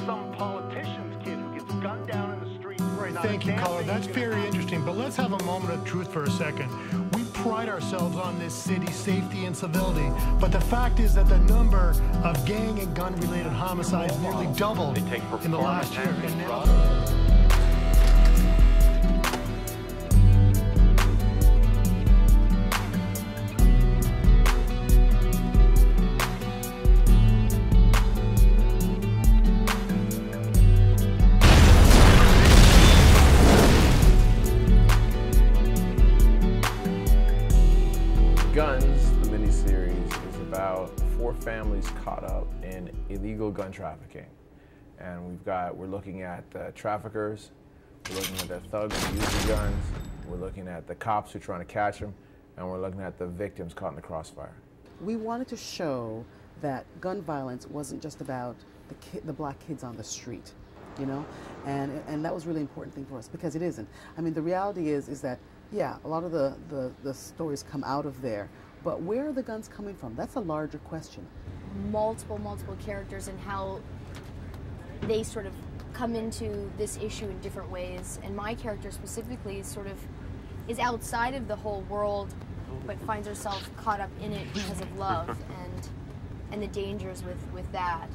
some politician's kid who gets gunned down in the street. Right, thank you, caller. That's very interesting, but let's have a moment of truth for a second. We pride ourselves on this city's safety and civility, but the fact is that the number of gang and gun-related homicides nearly doubled in the last year. And now Guns, the miniseries, is about 4 families caught up in illegal gun trafficking. And we're looking at the traffickers, we're looking at the thugs who use the guns, we're looking at the cops who are trying to catch them, and we're looking at the victims caught in the crossfire. We wanted to show that gun violence wasn't just about the black kids on the street, you know? And that was a really important thing for us, because it isn't. I mean, the reality is that yeah, a lot of the stories come out of there, but where are the guns coming from? That's a larger question. Multiple characters and how they sort of come into this issue in different ways. And my character specifically is outside of the whole world, but finds herself caught up in it because of love and the dangers with that.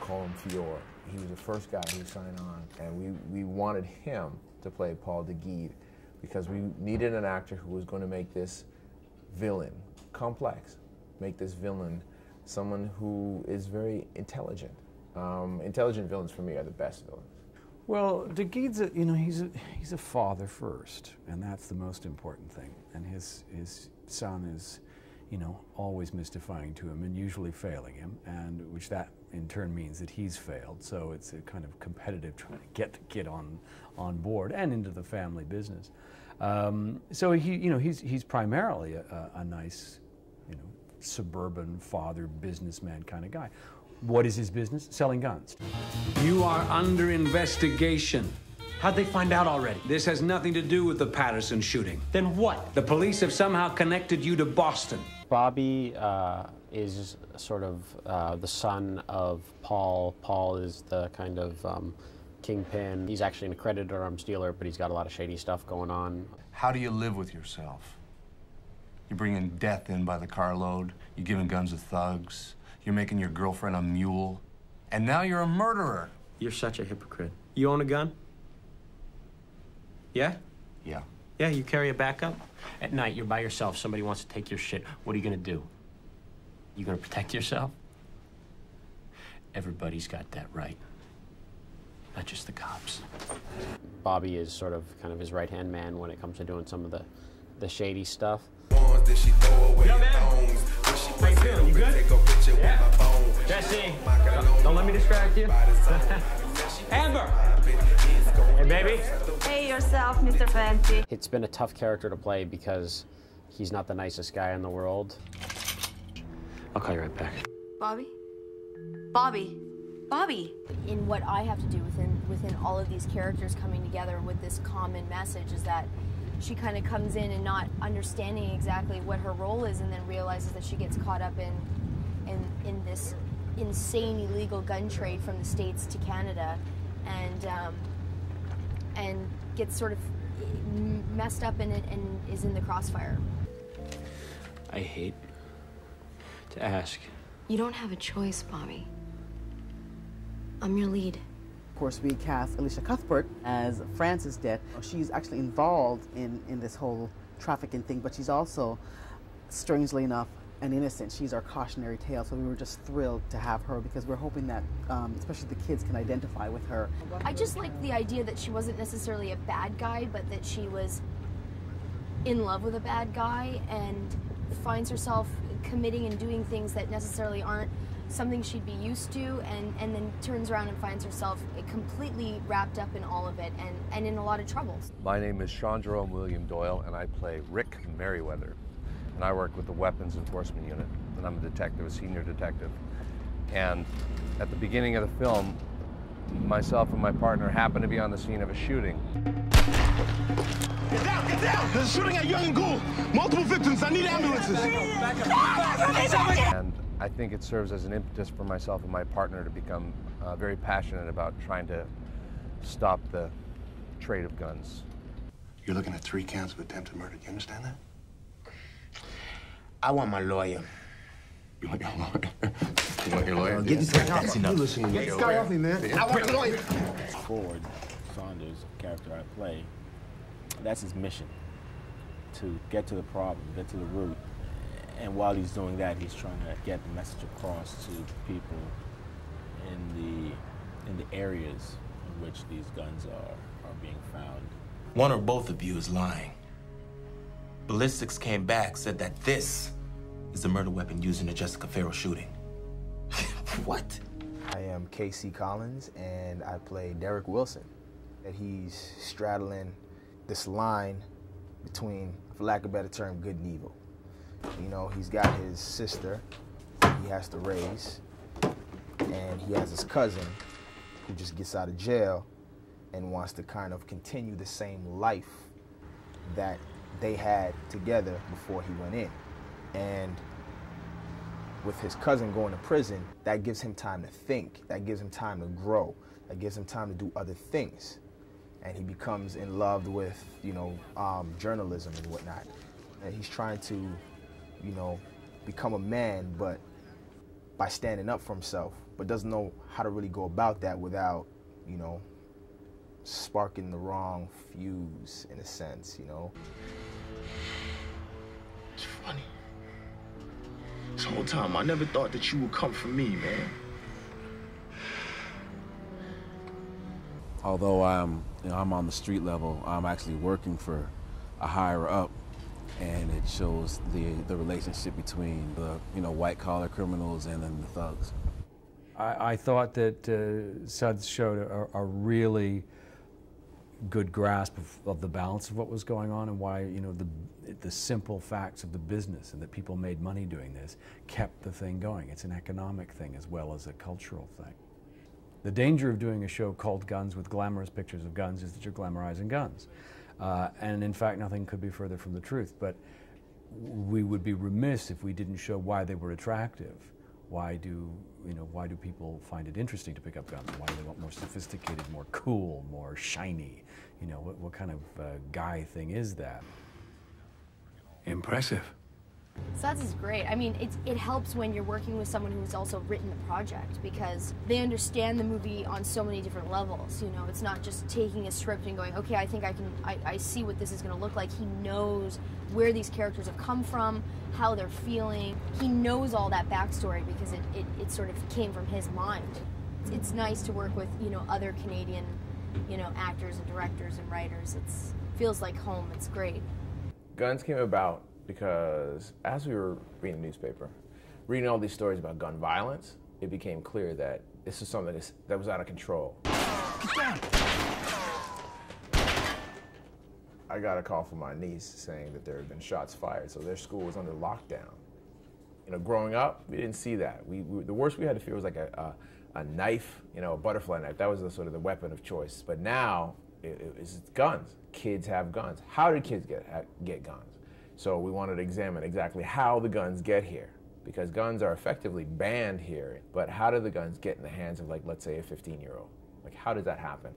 Colin Fior. He was the first guy who signed on, and we wanted him to play Paul Duguid because we needed an actor who was going to make this villain complex, make this villain someone who is very intelligent. Intelligent villains for me are the best villains. Well, Duguid's he's a father first, and that's the most important thing. And his son is, always mystifying to him and usually failing him, and which that in turn means that he's failed. So it's a kind of competitive trying to get the kid on board and into the family business. So he's primarily a nice, suburban father businessman kind of guy. What is his business? Selling guns. You are under investigation. How'd they find out already? This has nothing to do with the Patterson shooting. Then what? The police have somehow connected you to Boston. Bobby is sort of the son of Paul. Paul is the kind of kingpin. He's actually an accredited arms dealer, but he's got a lot of shady stuff going on. How do you live with yourself? You're bringing death in by the carload. You're giving guns to thugs. You're making your girlfriend a mule. And now you're a murderer. You're such a hypocrite. You own a gun? Yeah? Yeah. Yeah, you carry a backup? At night, you're by yourself. Somebody wants to take your shit. What are you gonna do? You gonna protect yourself? Everybody's got that right. Not just the cops. Bobby is sort of kind of his right-hand man when it comes to doing some of the shady stuff. Yo, man. How you feeling? You good? Yeah. Jesse, don't let me distract you. Amber! Hey, baby. Hey yourself, Mr. Fancy. It's been a tough character to play because he's not the nicest guy in the world. I'll call you right back. Bobby? Bobby? Bobby? In what I have to do within all of these characters coming together with this common message is that she kind of comes in and not understanding exactly what her role is, and then realizes that she gets caught up in this insane illegal gun trade from the States to Canada, and gets sort of messed up in it and is in the crossfire. I hate to ask. You don't have a choice, Bobby. I'm your lead. Of course, we cast Alicia Cuthbert as Frances Dett. She's actually involved in this whole trafficking thing, but she's also, strangely enough, an innocent. She's our cautionary tale, so we were just thrilled to have her because we're hoping that especially the kids can identify with her. I just like the idea that she wasn't necessarily a bad guy, but that she was in love with a bad guy and finds herself committing and doing things that necessarily aren't something she'd be used to, and then turns around and finds herself completely wrapped up in all of it and in a lot of troubles. My name is Shawn Doyle, and I play Rick Merriweather. And I work with the Weapons Enforcement Unit, and I'm a detective, a senior detective. And at the beginning of the film, myself and my partner happened to be on the scene of a shooting. Get down! Get down! There's a shooting at Young and Gould. Multiple victims. I need ambulances. And I think it serves as an impetus for myself and my partner to become very passionate about trying to stop the trade of guns. You're looking at 3 counts of attempted murder. Do you understand that? I want my lawyer. You want your lawyer? You want your lawyer? Get this guy off me. You listen to me. Get this guy off me, man. I want a lawyer. Ford Sanders, character I play, that's his mission, to get to the problem, get to the root. And while he's doing that, he's trying to get the message across to people in the areas in which these guns are being found. One or both of you is lying. Ballistics came back, said that this is the murder weapon used in the Jessica Farrell shooting. What? I am K.C. Collins, and I play Derek Wilson. And he's straddling this line between, for lack of a better term, good and evil. You know, he's got his sister he has to raise, and he has his cousin who just gets out of jail and wants to kind of continue the same life that they had together before he went in. And with his cousin going to prison, that gives him time to think, that gives him time to grow, that gives him time to do other things. And he becomes in love with, you know, journalism and whatnot. And he's trying to, you know, become a man, but by standing up for himself, but doesn't know how to really go about that without, you know, sparking the wrong fuse, in a sense, you know. It's funny. This whole time, I never thought that you would come for me, man. Although I'm on the street level, I'm actually working for a higher up, and it shows the relationship between the white collar criminals and then the thugs. I thought that Suds showed a really good grasp of the balance of what was going on and why the simple facts of the business and that people made money doing this kept the thing going. It's an economic thing as well as a cultural thing. The danger of doing a show called Guns with glamorous pictures of guns is that you're glamorizing guns. And in fact, nothing could be further from the truth. But we would be remiss if we didn't show why they were attractive. Why do people find it interesting to pick up guns? Why do they want more sophisticated, more cool, more shiny? What kind of guy thing is that? Impressive. Suds is great. I mean, it helps when you're working with someone who's also written the project because they understand the movie on so many different levels. You know, it's not just taking a script and going, okay, I think I see what this is going to look like. He knows where these characters have come from, how they're feeling. He knows all that backstory because it sort of came from his mind. It's nice to work with, other Canadian, actors and directors and writers. It feels like home. It's great. Guns came about because as we were reading the newspaper, reading all these stories about gun violence, it became clear that this is something that was out of control. I got a call from my niece saying that there had been shots fired, so their school was under lockdown. Growing up, we didn't see that. The worst we had to fear was like a knife, a butterfly knife. That was the sort of the weapon of choice. But now, it's guns. Kids have guns. How did kids get guns? So we wanted to examine exactly how the guns get here, because guns are effectively banned here, but how do the guns get in the hands of, like, let's say a 15-year-old? Like, how does that happen?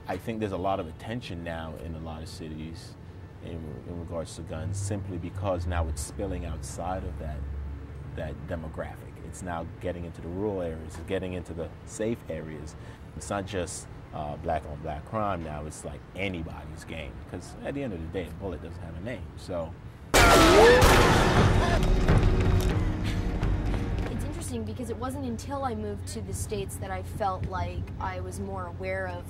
I think there's a lot of attention now in a lot of cities in regards to guns, simply because now it's spilling outside of that demographic. It's now getting into the rural areas, it's getting into the safe areas. It's not just black-on-black crime now, it's like anybody's game. Because at the end of the day, a bullet doesn't have a name, so. It's interesting because it wasn't until I moved to the States that I felt like I was more aware of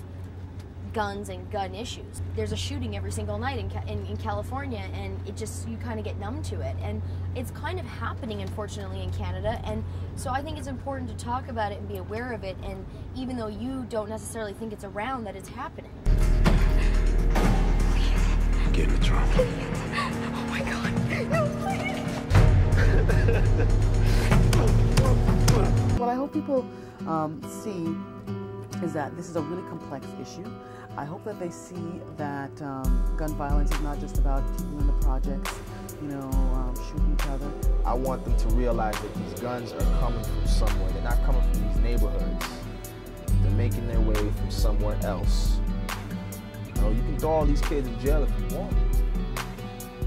guns and gun issues. There's a shooting every single night in California, and you kind of get numb to it. And it's kind of happening, unfortunately, in Canada. And so I think it's important to talk about it and be aware of it. And even though you don't necessarily think it's around, that it's happening. Get in the trunk. Oh my God. No, please. What I hope people see is that this is a really complex issue. I hope that they see that gun violence is not just about people in the projects you know, shooting each other. I want them to realize that these guns are coming from somewhere. They're not coming from these neighborhoods. They're making their way from somewhere else. You know, you can throw all these kids in jail if you want,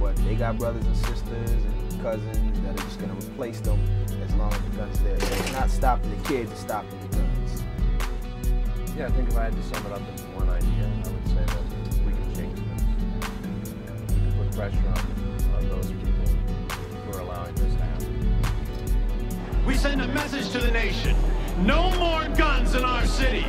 but they got brothers and sisters and cousins that are just going to replace them as long as the gun's there. So it's not stopping the kids, it's stopping the guns. Yeah, I think if I had to sum it up into one idea, I would say that we can change this. We can put pressure on those people who are allowing this to happen. We send a message to the nation. No more guns in our city.